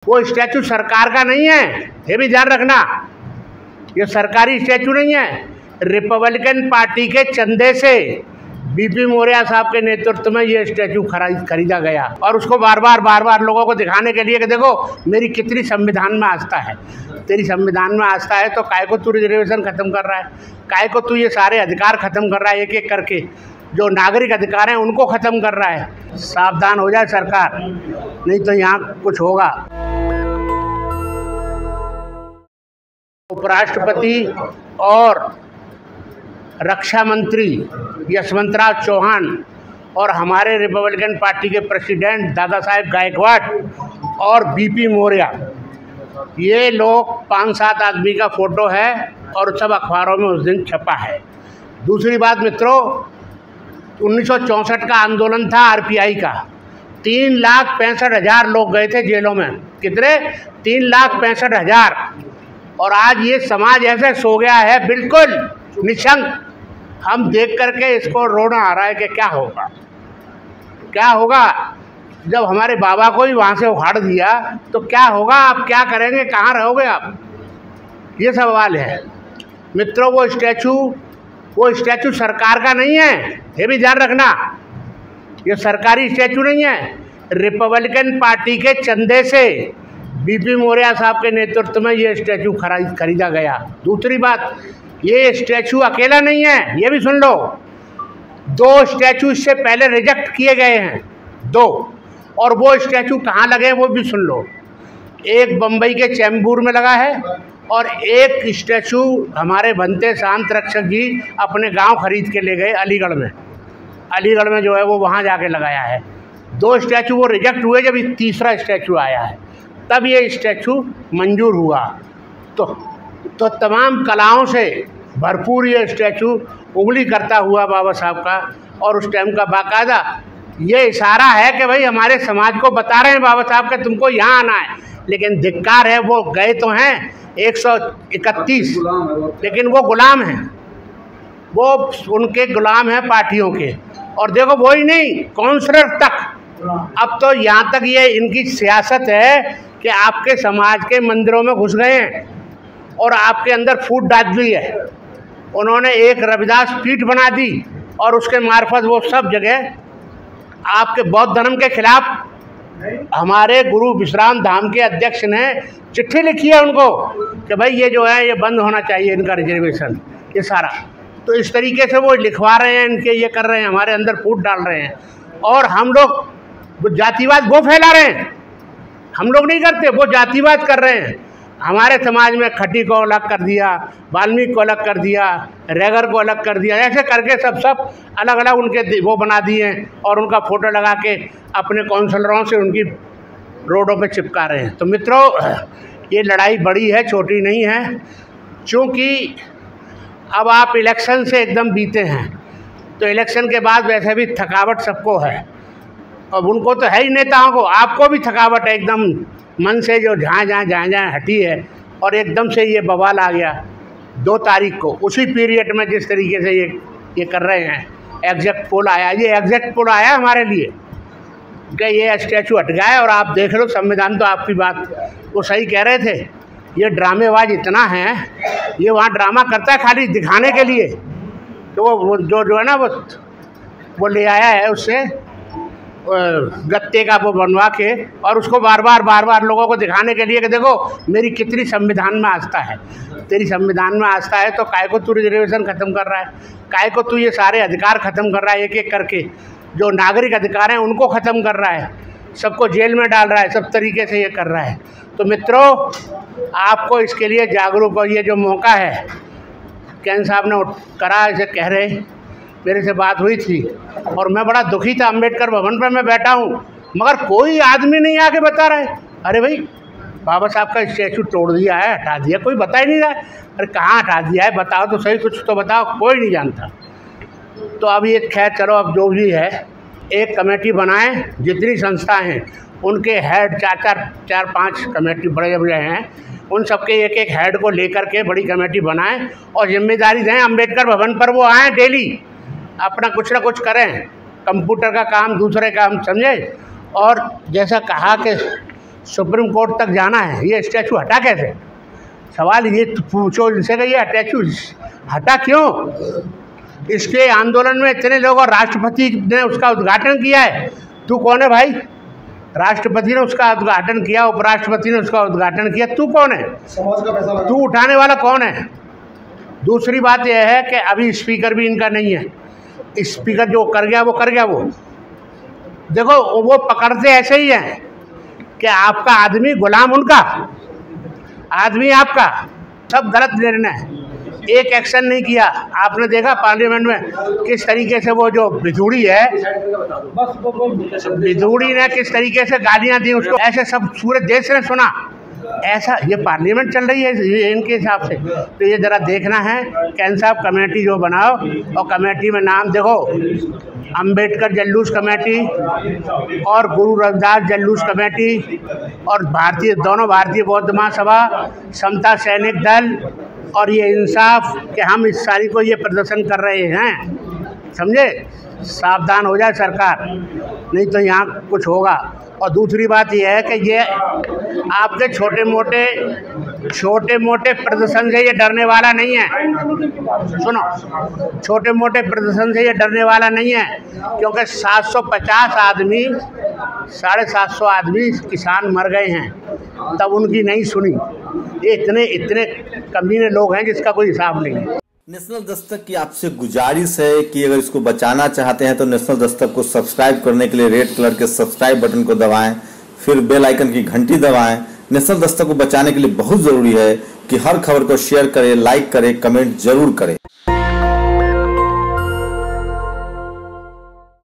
वो स्टैचू सरकार का नहीं है, ये भी ध्यान रखना। ये सरकारी स्टैचू नहीं है, रिपब्लिकन पार्टी के चंदे से बीपी मौर्य साहब के नेतृत्व में ये स्टैचू खरीदा गया और उसको बार बार लोगों को दिखाने के लिए कि देखो मेरी कितनी संविधान में आस्था है। तेरी संविधान में आस्था है तो काय को तू रिजर्वेशन खत्म कर रहा है, काय को तू ये सारे अधिकार खत्म कर रहा है, एक एक करके जो नागरिक अधिकार हैं उनको खत्म कर रहा है। सावधान हो जाए सरकार, नहीं तो यहाँ कुछ होगा। उपराष्ट्रपति और रक्षा मंत्री यशवंतराव चौहान और हमारे रिपब्लिकन पार्टी के प्रेसिडेंट दादा साहेब गायकवाड़ और बीपी मौर्य, ये लोग 5-7 आदमी का फोटो है और सब अखबारों में उस दिन छपा है। दूसरी बात मित्रों, 1964 का आंदोलन था आरपीआई का, 3,65,000 लोग गए थे जेलों में। कितने? 3,65,000। और आज ये समाज ऐसे सो गया है बिल्कुल निशंक। हम देख करके इसको रोना आ रहा है कि क्या होगा, क्या होगा जब हमारे बाबा को ही वहाँ से उखाड़ दिया तो क्या होगा, आप क्या करेंगे, कहाँ रहोगे आप, ये सवाल है मित्रों। वो स्टैचू सरकार का नहीं है, ये भी ध्यान रखना। ये सरकारी स्टैचू नहीं है, रिपब्लिकन पार्टी के चंदे से बीपी मौर्य साहब के नेतृत्व में ये स्टैचू खरीदा गया। दूसरी बात, ये स्टैचू अकेला नहीं है, ये भी सुन लो। 2 स्टैचू इससे पहले रिजेक्ट किए गए हैं, 2, और वो स्टैचू कहाँ लगे वो भी सुन लो। एक बम्बई के चैम्बूर में लगा है और एक स्टैचू हमारे बनते शांत रक्षक जी अपने गांव खरीद के ले गए अलीगढ़ में जो है वो वहाँ जाके लगाया है। 2 स्टैचू वो रिजेक्ट हुए, जब तीसरा स्टैचू आया है तब ये स्टैचू मंजूर हुआ। तो तमाम कलाओं से भरपूर ये स्टैचू उंगली करता हुआ बाबा साहब का, और उस टाइम का बाकायदा ये इशारा है कि भाई हमारे समाज को बता रहे हैं बाबा साहब के तुमको यहाँ आना है। लेकिन धिक्कार है, वो गए तो हैं 131, लेकिन वो गुलाम हैं, वो उनके गुलाम हैं पार्टियों के। और देखो वो ही नहीं, काउंसलर तक, अब तो यहाँ तक ये इनकी सियासत है कि आपके समाज के मंदिरों में घुस गए हैं और आपके अंदर फूट डाल दी है। उन्होंने एक रविदास पीठ बना दी और उसके मार्फत वो सब जगह आपके बौद्ध धर्म के खिलाफ, हमारे गुरु विश्राम धाम के अध्यक्ष ने चिट्ठी लिखी है उनको कि भाई ये जो है ये बंद होना चाहिए इनका रिजर्वेशन, ये सारा। तो इस तरीके से वो लिखवा रहे हैं, इनके ये कर रहे हैं, हमारे अंदर फूट डाल रहे हैं। और हम लोग जातिवाद वो फैला रहे हैं, हम लोग नहीं करते, वो जातिवाद कर रहे हैं। हमारे समाज में खटी को अलग कर दिया, वाल्मीकि को अलग कर दिया, रैगर को अलग कर दिया, ऐसे करके सब अलग अलग उनके वो बना दिए हैं और उनका फ़ोटो लगा के अपने काउंसलरों से उनकी रोडों पे चिपका रहे हैं। तो मित्रों, ये लड़ाई बड़ी है, छोटी नहीं है। क्योंकि अब आप इलेक्शन से एकदम बीते हैं, तो इलेक्शन के बाद वैसे भी थकावट सबको है, अब उनको तो है ही नेताओं को, आपको भी थकावट है एकदम मन से, जो जहाँ हटी है। और एकदम से ये बवाल आ गया 2 तारीख को, उसी पीरियड में जिस तरीके से ये कर रहे हैं। एग्जैक्ट पोल आया, ये एग्जैक्ट पोल आया हमारे लिए कि ये स्टैचू हट गया है। और आप देख लो, संविधान तो आपकी बात वो सही कह रहे थे, ये ड्रामेबाज इतना है, ये वहाँ ड्रामा करता है खाली दिखाने के लिए। तो वो जो है ना वो ले आया है उससे गत्ते का वो बनवा के, और उसको बार बार लोगों को दिखाने के लिए कि देखो मेरी कितनी संविधान में आस्था है। तेरी संविधान में आस्था है तो काय को तू रिजर्वेशन खत्म कर रहा है, काय को तू ये सारे अधिकार खत्म कर रहा है, एक एक करके जो नागरिक अधिकार हैं उनको ख़त्म कर रहा है, सबको जेल में डाल रहा है, सब तरीके से ये कर रहा है। तो मित्रों, आपको इसके लिए जागरूक हो, ये जो मौका है कैन साहब ने करा, इसे कह रहे, मेरे से बात हुई थी और मैं बड़ा दुखी था। अम्बेडकर भवन पर मैं बैठा हूँ, मगर कोई आदमी नहीं आके बता रहा है, अरे भाई बाबा साहब का स्टैचू तोड़ दिया है, हटा दिया, कोई बता ही नहीं रहा है। अरे कहाँ हटा दिया है, बताओ तो सही, कुछ तो बताओ, कोई नहीं जानता। तो अब ये खैर चलो, अब जो भी है एक कमेटी बनाएं, जितनी संस्था हैं उनके हेड 4-5 कमेटी बड़े हैं, उन सबके एक एक हेड को लेकर के बड़ी कमेटी बनाएं और जिम्मेदारी दें। अम्बेडकर भवन पर वो आएँ डेली, अपना कुछ ना कुछ करें, कंप्यूटर का काम, दूसरे काम समझे। और जैसा कहा कि सुप्रीम कोर्ट तक जाना है, ये स्टैचू हटा कैसे? सवाल ये पूछो इनसे कि ये स्टैचू हटा क्यों? इसके आंदोलन में इतने लोग और राष्ट्रपति ने उसका उद्घाटन किया है। तू कौन है भाई? राष्ट्रपति ने उसका उद्घाटन किया, उपराष्ट्रपति ने उसका उद्घाटन किया, तू कौन है? समाज का पैसा तू उठाने वाला कौन है? दूसरी बात यह है कि अभी स्पीकर भी इनका नहीं है। स्पीकर जो कर गया वो कर गया। वो देखो वो पकड़ते ऐसे ही हैं कि आपका आदमी गुलाम उनका, आदमी आपका, सब गलत निर्णय है। एक एक्शन नहीं किया। आपने देखा पार्लियामेंट में किस तरीके से वो जो बिधूड़ी है, बिधूड़ी ने किस तरीके से गालियां दी उसको, ऐसे सब पूरे देश ने सुना। ऐसा ये पार्लियामेंट चल रही है इनके हिसाब से। तो ये ज़रा देखना है कैन साहब कमेटी जो बनाओ, और कमेटी में नाम देखो अंबेडकर जल्लूस कमेटी और गुरु रविदास जल्लूस कमेटी और दोनों भारतीय बौद्ध महासभा, समता सैनिक दल और ये इंसाफ कि हम इस सारी को ये प्रदर्शन कर रहे हैं, समझे? सावधान हो जाए सरकार, नहीं तो यहाँ कुछ होगा। और दूसरी बात यह है कि ये आपके छोटे मोटे प्रदर्शन से ये डरने वाला नहीं है। सुनो, छोटे मोटे प्रदर्शन से ये डरने वाला नहीं है, क्योंकि 750 आदमी, 750 आदमी किसान मर गए हैं, तब उनकी नहीं सुनी। ये इतने कमीने लोग हैं जिसका कोई हिसाब नहीं है। नेशनल दस्तक की आपसे गुजारिश है कि अगर इसको बचाना चाहते हैं तो नेशनल दस्तक को सब्सक्राइब करने के लिए रेड कलर के सब्सक्राइब बटन को दबाएं, फिर बेल आइकन की घंटी दबाएं। नेशनल दस्तक को बचाने के लिए बहुत जरूरी है कि हर खबर को शेयर करें, लाइक करें, कमेंट जरूर करें।